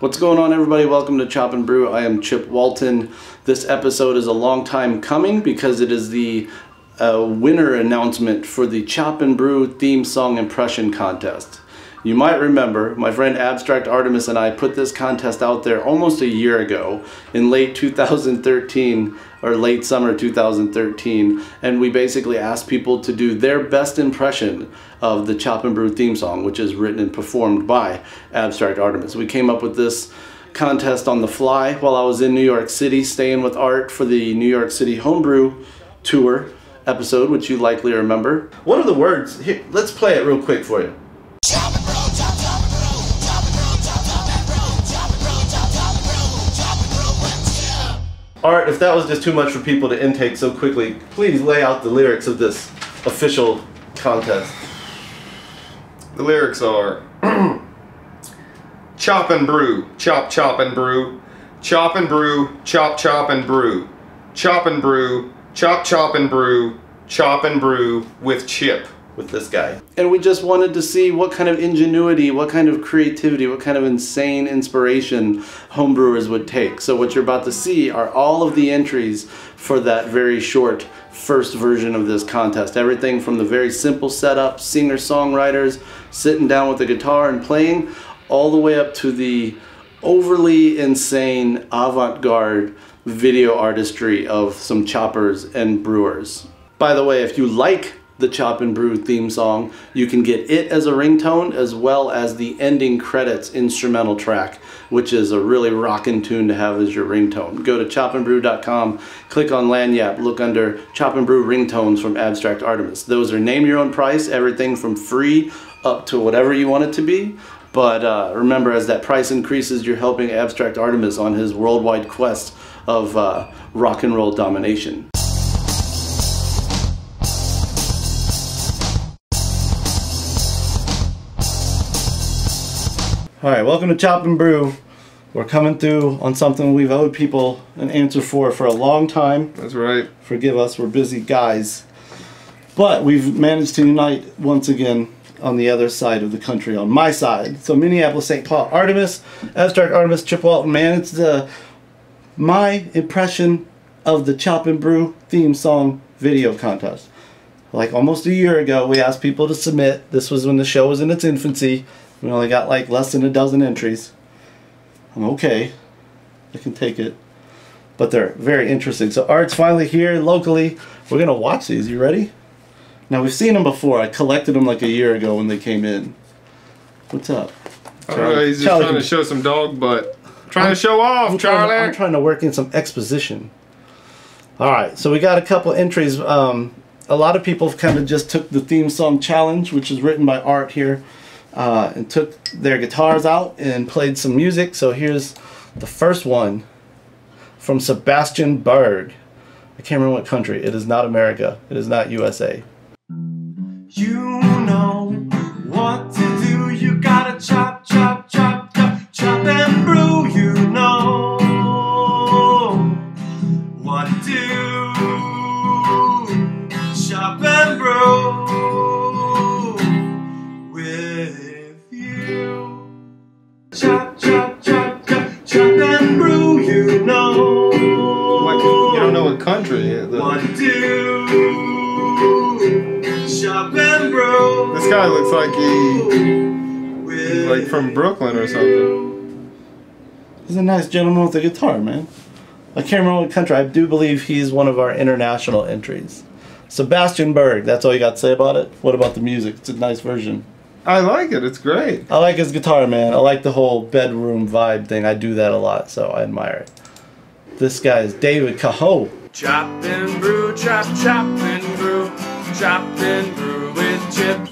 What's going on, everybody? Welcome to Chop and Brew. I am Chip Walton. This episode is a long time coming because it is the winner announcement for the Chop and Brew Theme Song Impression Contest. You might remember my friend Abstract Artimus and I put this contest out there almost a year ago in late 2013 or late summer 2013, and we basically asked people to do their best impression of the Chop and Brew theme song, which is written and performed by Abstract Artimus. We came up with this contest on the fly while I was in New York City staying with Art for the New York City Homebrew Tour episode, which you likely remember. What are the words? Here, let's play it real quick for you. Art, if that was just too much for people to intake so quickly, please lay out the lyrics of this official contest. The lyrics are chop and brew, chop, chop and brew, chop and brew, chop, chop and brew, chop and brew, chop, chop and brew, chop and brew with Chip. With this guy. And we just wanted to see what kind of ingenuity, what kind of creativity, what kind of insane inspiration homebrewers would take. So what you're about to see are all of the entries for that very short first version of this contest. Everything from the very simple setup, singer-songwriters sitting down with the guitar and playing, all the way up to the overly insane avant-garde video artistry of some choppers and brewers. By the way, if you like the Chop and Brew theme song, you can get it as a ringtone as well as the ending credits instrumental track, which is a really rockin' tune to have as your ringtone. Go to chopandbrew.com, click on Lanyap, look under Chop and Brew ringtones from Abstract Artimus. Those are name your own price, everything from free up to whatever you want it to be. But remember, as that price increases, you're helping Abstract Artimus on his worldwide quest of rock and roll domination. Alright, welcome to Chop and Brew. We're coming through on something we've owed people an answer for a long time. That's right. Forgive us, we're busy guys. But we've managed to unite once again on the other side of the country, on my side. So Minneapolis, St. Paul, Artimus, Abstract Artimus, Chip Walton, man, it's my impression of the Chop and Brew theme song video contest. Like almost a year ago, we asked people to submit. This was when the show was in its infancy. We only got like less than a dozen entries. I'm okay. I can take it. But they're very interesting. So Art's finally here locally. We're going to watch these. You ready? Now, we've seen them before. I collected them like a year ago when they came in. What's up? He's just trying to show some dog butt. Trying to show off, Charlie. I'm trying to work in some exposition. Alright, so we got a couple entries. A lot of people kind of just took the theme song challenge, which is written by Art here. And took their guitars out and played some music. So here's the first one from Sebastian Berg. I can't remember what country. It is not America. It is not USA. You know what to do. You gotta chop, chop, chop, chop, chop and brew. You know what to do. Chop and brew. Chop, chop, chop, chop, chop and brew, you know. You don't know what country it is. What to do? Chop and brew. This guy looks like he's like from Brooklyn or something. He's a nice gentleman with a guitar, man. I can't remember what country. I do believe he's one of our international entries. Sebastian Berg, that's all you got to say about it? What about the music? It's a nice version. I like it. It's great. I like his guitar, man. I like the whole bedroom vibe thing. I do that a lot, so I admire it. This guy is David Cahoe. Chop and brew, chop, chop and brew, chop and brew with Chip.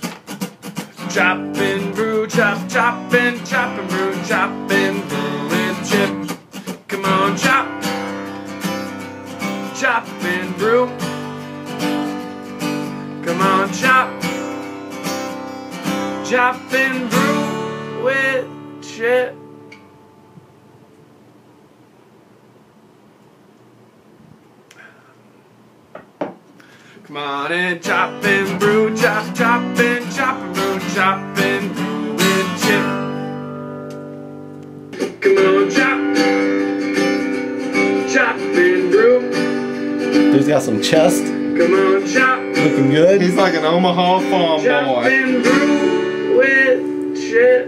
Chop and brew, chop, chop and brew, chop and brew with Chip. Come on, chop, chop and brew. Come on, chop. Chop and brew with Chip. Come on and chop and brew, chop, chop and chop and brew, chop and brew with Chip. Come on, chop, chop and brew. Dude's got some chest. Come on, chop. Looking good. He's like an Omaha farm Chop boy. and brew with Chip.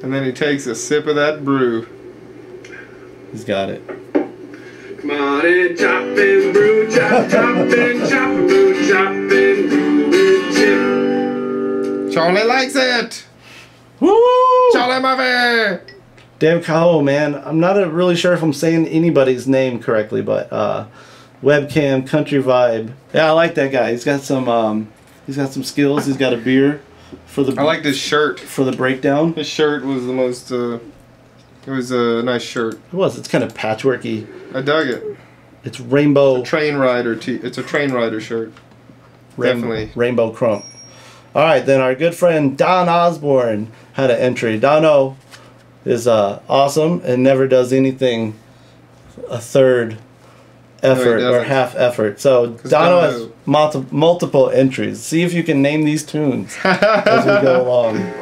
And then he takes a sip of that brew. He's got it. Come on and chop and brew, chop, chop and chop and brew, chop and brew with Chip. Charlie likes it. Woo! Charlie Murphy. Dave Cahoe, man. I'm not really sure if I'm saying anybody's name correctly, but webcam, country vibe. Yeah, I like that guy. He's got some skills. He's got a beer for the. I like this shirt. For the breakdown. His shirt was the most. It was a nice shirt. It was. It's kind of patchworky. I dug it. It's rainbow. It's a train rider. It's a train rider shirt. Definitely. Rainbow crump. All right, then our good friend Don Osborne had an entry. Dono is awesome and never does anything a third effort or half effort. So Dono has multiple entries. See if you can name these tunes as we go along.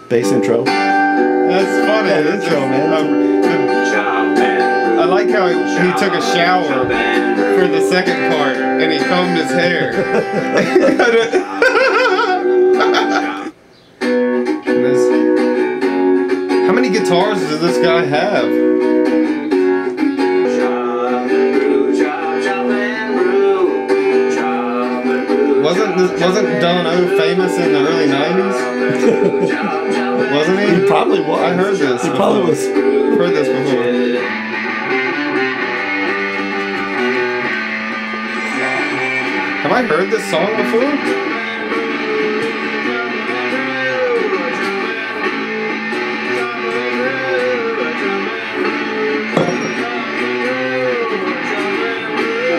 Bass intro. That's funny. That intro, man. I like how he took a shower for the second part and he combed his hair. How many guitars does this guy have? Wasn't Dono famous in the early 90s? Wasn't he? He probably was. I heard this. He probably was. Heard this before. Have I heard this song before?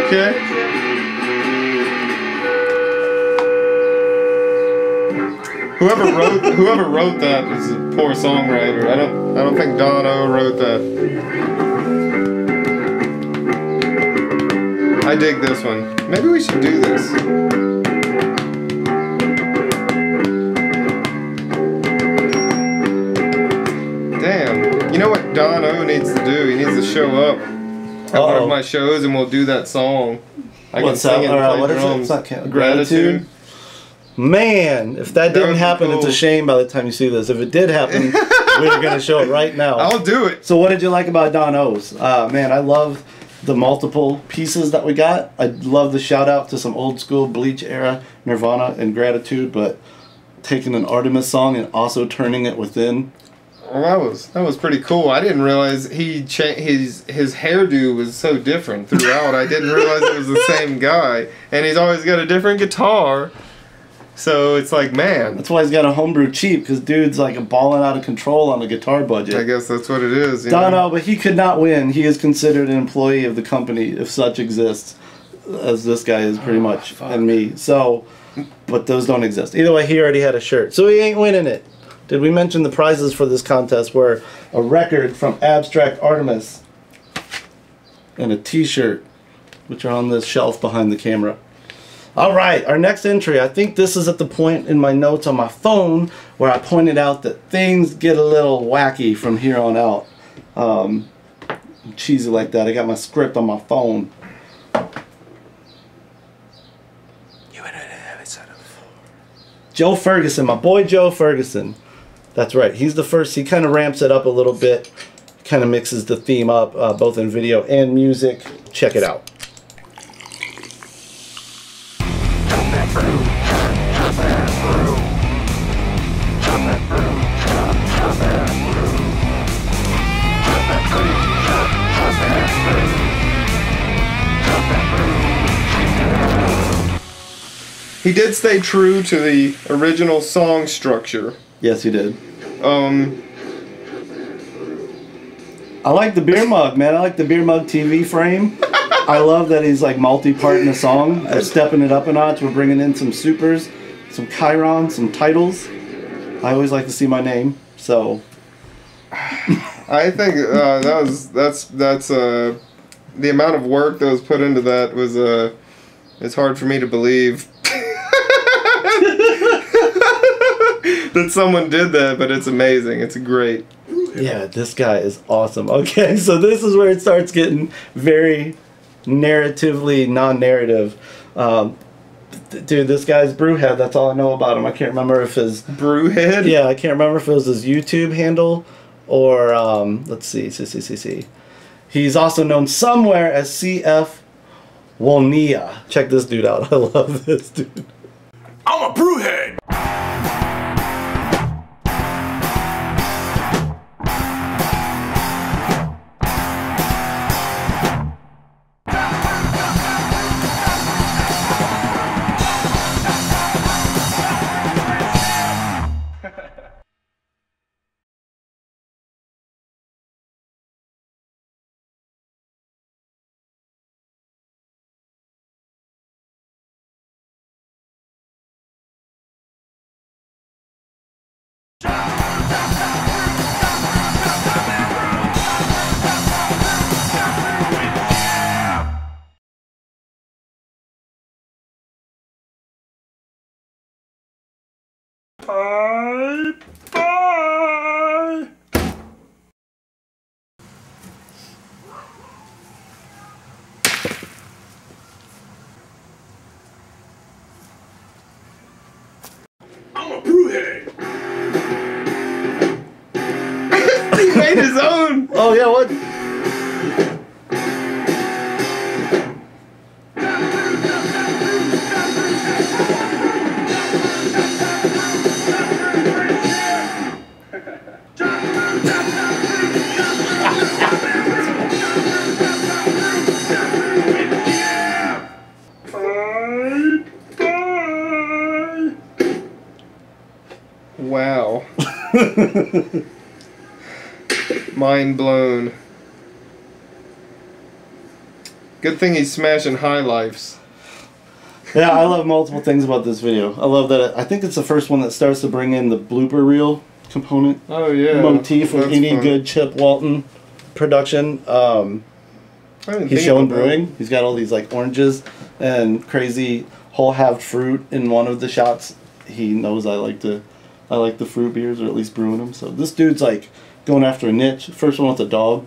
Okay. Whoever wrote that is a poor songwriter. I don't think Dono wrote that. I dig this one. Maybe we should do this. show up at one of my shows and we'll do that song. I can sing it and play what drums. is it? Gratitude? Man, if that didn't happen, it's a shame by the time you see this. If it did happen, we're going to show it right now. I'll do it. So what did you like about Don O's? Man, I love the multiple pieces that we got. I love the shout out to some old school Bleach era Nirvana and Gratitude, but taking an Artimus song and also turning it within. Well, that was pretty cool. I didn't realize his hairdo was so different throughout. I didn't realize it was the same guy, and he's always got a different guitar. So it's like, man. That's why he's got a homebrew cheap, because dude's like balling out of control on the guitar budget. I guess that's what it is. Dono, but he could not win. He is considered an employee of the company, if such exists, as this guy is pretty much, and me. So, but those don't exist. Either way, he already had a shirt, so he ain't winning it. Did we mention the prizes for this contest were a record from Abstract Artimus and a t-shirt, which are on this shelf behind the camera. All right, our next entry, I think this is at the point in my notes on my phone where I pointed out that things get a little wacky from here on out. I'm cheesy like that. I got my script on my phone. Joe Ferguson, my boy Joe Ferguson. That's right, he's the first. He kind of ramps it up a little bit, kind of mixes the theme up, both in video and music. Check it out. He did stay true to the original song structure. Yes, he did. I like the beer mug, man. I like the beer mug TV frame. I love that he's like multi-part in the song. We're stepping it up a notch. We're bringing in some supers, some Chiron, some titles. I always like to see my name, so. I think that's the amount of work that was put into that was it's hard for me to believe that someone did that, but it's amazing. It's great. Yeah, this guy is awesome. Okay, so this is where it starts getting very narratively non-narrative. Dude, this guy's Brewhead. That's all I know about him. I can't remember if his Brewhead. Yeah, I can't remember if it was his YouTube handle or let's see. He's also known somewhere as CF Wolnia. Check this dude out. I love this dude. I'm a brewhead. Bye. Bye. I'm a brewhead. He made his own. Oh yeah, what? Wow. Mind blown. Good thing he's smashing high lifes. Yeah, I love multiple things about this video. I love that I think it's the first one that starts to bring in the blooper reel component. Oh yeah. Motif of any good Chip Walton production. He's showing brewing. He's got all these like oranges and crazy whole halved fruit in one of the shots. He knows I like the fruit beers, or at least brewing them. So this dude's like going after a niche. First one with a dog.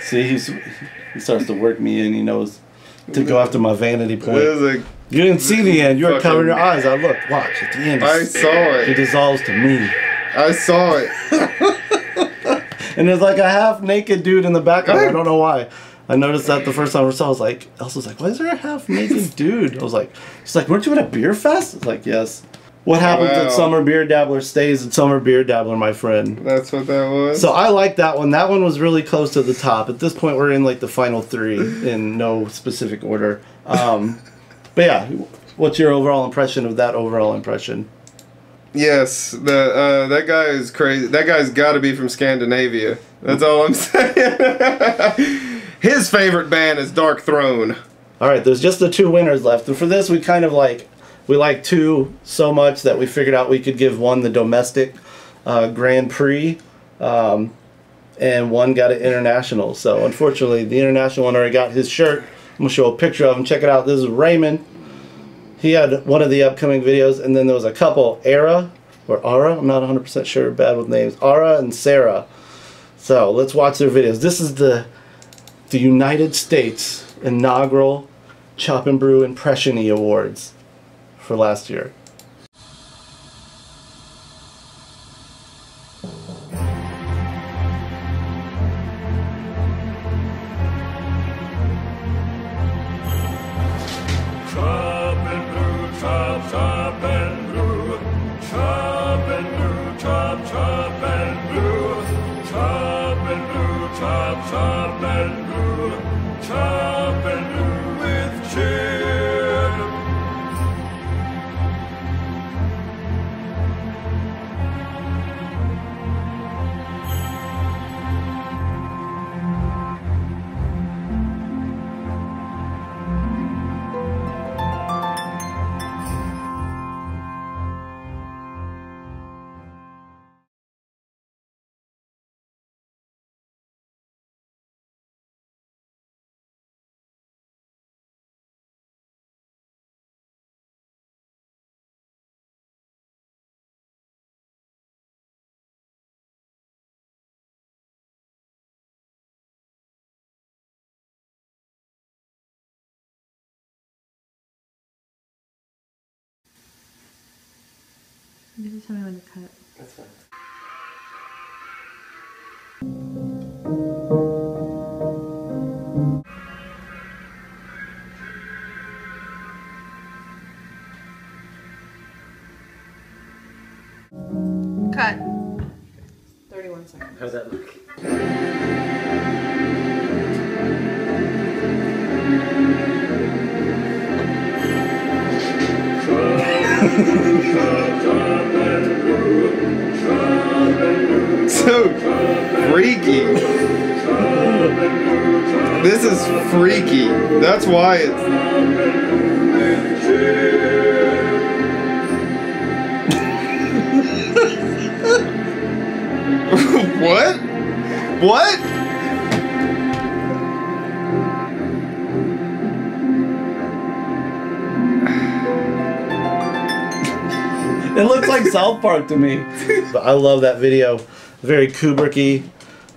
See, he starts to work me in. He knows to go after my vanity point. You didn't see the end. You were covering your eyes. I looked. Watch at the end. I saw it. He dissolves to me. I saw it. And there's like a half naked dude in the background. I don't know why. I noticed that the first time I saw. I was like, Elsa was like, why is there a half naked dude? I was like, she's like, weren't you at a beer fest? I was like, yes. What happens at Summer Beer Dabbler stays at Summer Beer Dabbler, my friend. That's what that was. So I like that one. That one was really close to the top. At this point, we're in like the final three in no specific order. But yeah, what's your overall impression of that overall impression? Yes, that guy is crazy. That guy's got to be from Scandinavia. That's all I'm saying. His favorite band is Dark Throne. All right, there's just the two winners left. And for this, we kind of like... We like two so much that we figured out we could give one the domestic Grand Prix, and one got an international. So unfortunately, the international one already got his shirt. I'm going to show a picture of him. Check it out. This is Raymond. He had one of the upcoming videos, and then there was a couple, Ara, or Ara, I'm not 100% sure, bad with names, Ara and Sarah. So let's watch their videos. This is the United States inaugural Chop and Brew Impression-y Awards for last year. Chop and brew, chop, chop and brew. Chop and brew, chop, chop and brew. Chop and brew, chop, chop and brew. Chop and brew with cheese. You just tell me when to cut. That's fine. Cut. 31 seconds. How's that look? so freaky. This is freaky. That's why it's... What? What? It looks like South Park to me. But I love that video. Very Kubrick-y.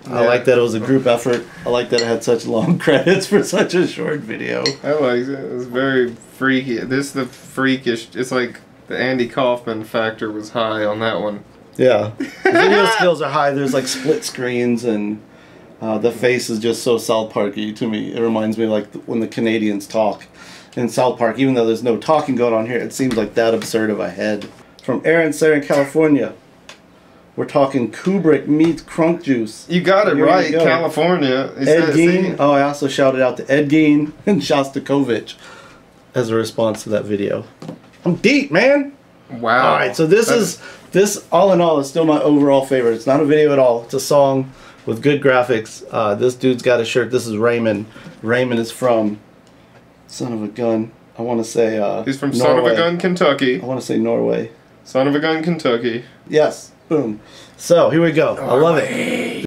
I like that it was a group effort. I like that it had such long credits for such a short video. I like it. It was very freaky. This is the freakish. It's like the Andy Kaufman factor was high on that one. Yeah. The video skills are high. There's like split screens and the face is just so South Park-y to me. It reminds me of like when the Canadians talk in South Park. Even though there's no talking going on here, it seems like that absurd of a head. From Aaron Sarah in California. We're talking Kubrick meets Crunk Juice. You got it right, California. Ed Gein. Oh, I also shouted out to Ed Gein and Shostakovich as a response to that video. I'm deep, man. Wow. All right, so this all in all is still my overall favorite. It's not a video at all. It's a song with good graphics. This dude's got a shirt. This is Raymond. Raymond is from son of a gun. I want to say he's from Norway. Son of a Gun, Kentucky. I want to say Norway. Son of a Gun, Kentucky. Yes. Boom. So, here we go. I love it.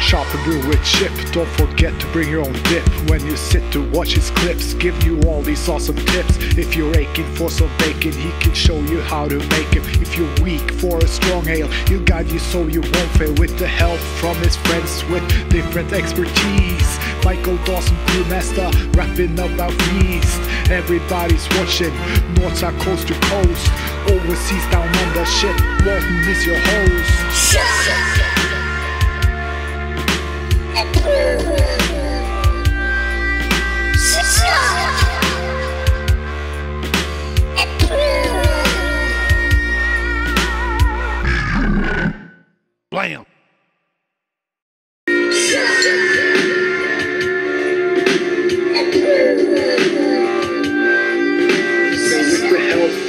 Chop Brew with Chip, don't forget to bring your own dip. When you sit to watch his clips, give you all these awesome tips. If you're aching for some bacon, he can show you how to make it. If you're weak for a strong ale, he'll guide you so you won't fail. With the help from his friends with different expertise. Michael Dawson, crewmaster, rapping about yeast. Everybody's watching, north, south, coast to coast. Overseas, down on the ship, Walton is your host. Blam!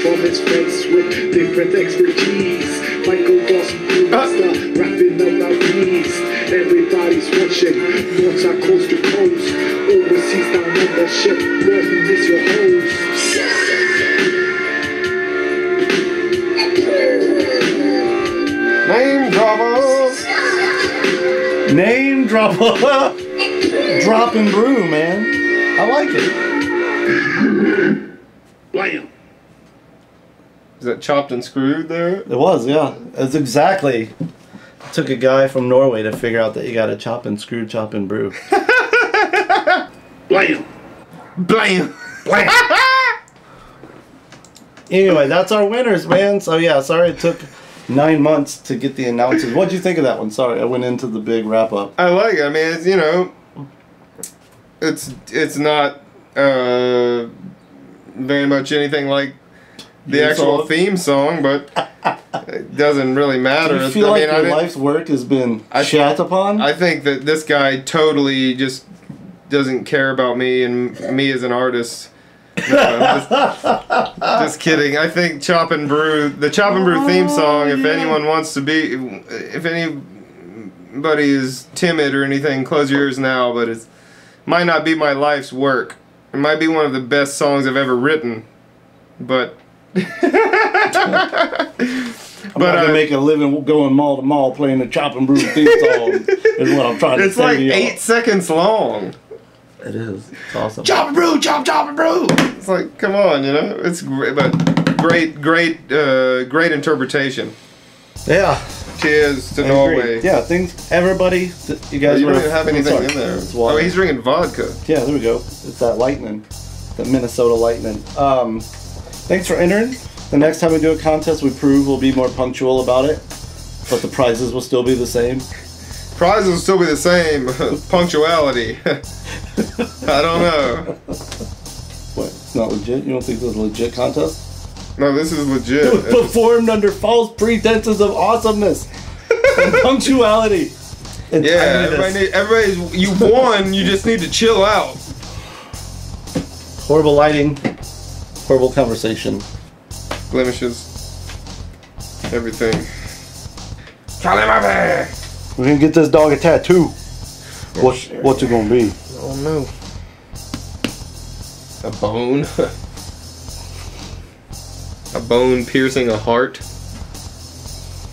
From his friends with different expertise. Michael Dawson, master, rapping about yeast. Everybody's watching, north, south, coast to coast. Overseas, down on the ship, Walton is your host. Name dropper. Name dropper. Drop and brew, man. I like it. Blam! Is that chopped and screwed there? It was, yeah. It's exactly. It took a guy from Norway to figure out that you got to chop and screw, chop and brew. Blam! Blam! Blam! Anyway, that's our winners, man. So yeah, sorry it took 9 months to get the announcements. What'd you think of that one? Sorry, I went into the big wrap up. I like it. I mean, it's, you know, it's not very much anything like the actual theme song, but it doesn't really matter. Do you feel like your life's work has been shat upon? I think that this guy totally just doesn't care about me and me as an artist. No, just kidding. I think Chop and Brew, the Chop and Brew theme song, if anyone wants to be, if anybody is timid or anything, close your ears now, but it might not be my life's work. It might be one of the best songs I've ever written, but... I'm not gonna make a living going mall to mall playing the Chop and Brew theme song is what I'm trying to say. It's like 8 seconds long. It is. It's awesome. Chop and brew, chop and brew. It's like, come on, you know. It's great, but great interpretation. Yeah. Cheers to Norway. Yeah, things. Everybody, you guys. You don't even have anything in there. Oh, he's drinking vodka. Yeah, there we go. It's that lightning, that Minnesota lightning. Thanks for entering. The next time we do a contest, we prove we'll be more punctual about it, but the prizes will still be the same. Prizes will still be the same. Punctuality. I don't know. What? It's not legit? You don't think this is a legit contest? No, this is legit. It was performed under false pretenses of awesomeness and punctuality. And yeah, everybody's. You won. You just need to chill out. Horrible lighting. Horrible conversation. Blemishes. Everything. Charlie P. We're gonna get this dog a tattoo. What's it gonna be? Oh no. A bone. A bone piercing a heart.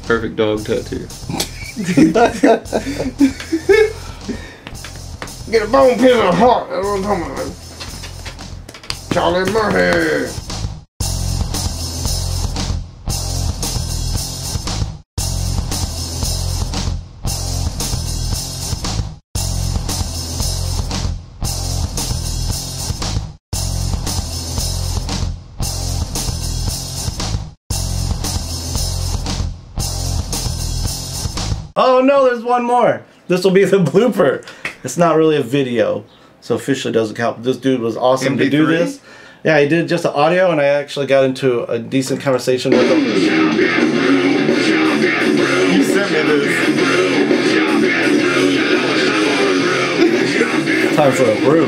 Perfect dog tattoo. Get a bone piercing a heart. That's what I'm talking about. Charlie P. Oh no, there's one more. This will be the blooper. It's not really a video, so officially doesn't count. This dude was awesome to do this. Yeah, he did just the audio, and I actually got into a decent conversation with him. You sent me this. Time for a brew.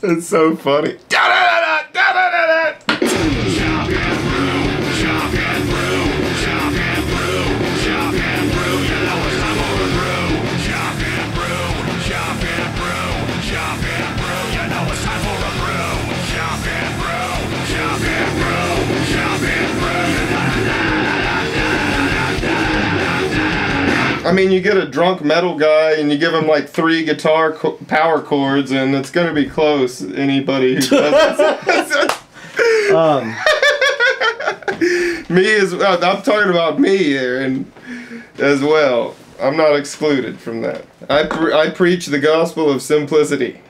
It's so funny. I mean, you get a drunk metal guy and you give him like 3 guitar power chords, and it's gonna be close. Anybody who does me is. I'm talking about me here, and as well. I'm not excluded from that. I preach the gospel of simplicity.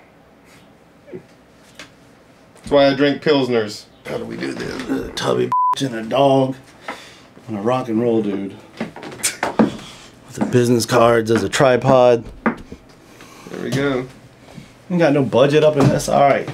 That's why I drink pilsners. How do we do this? A tubby and a dog and a rock and roll dude. The business cards as a tripod. There we go. You got no budget up in this? Alright.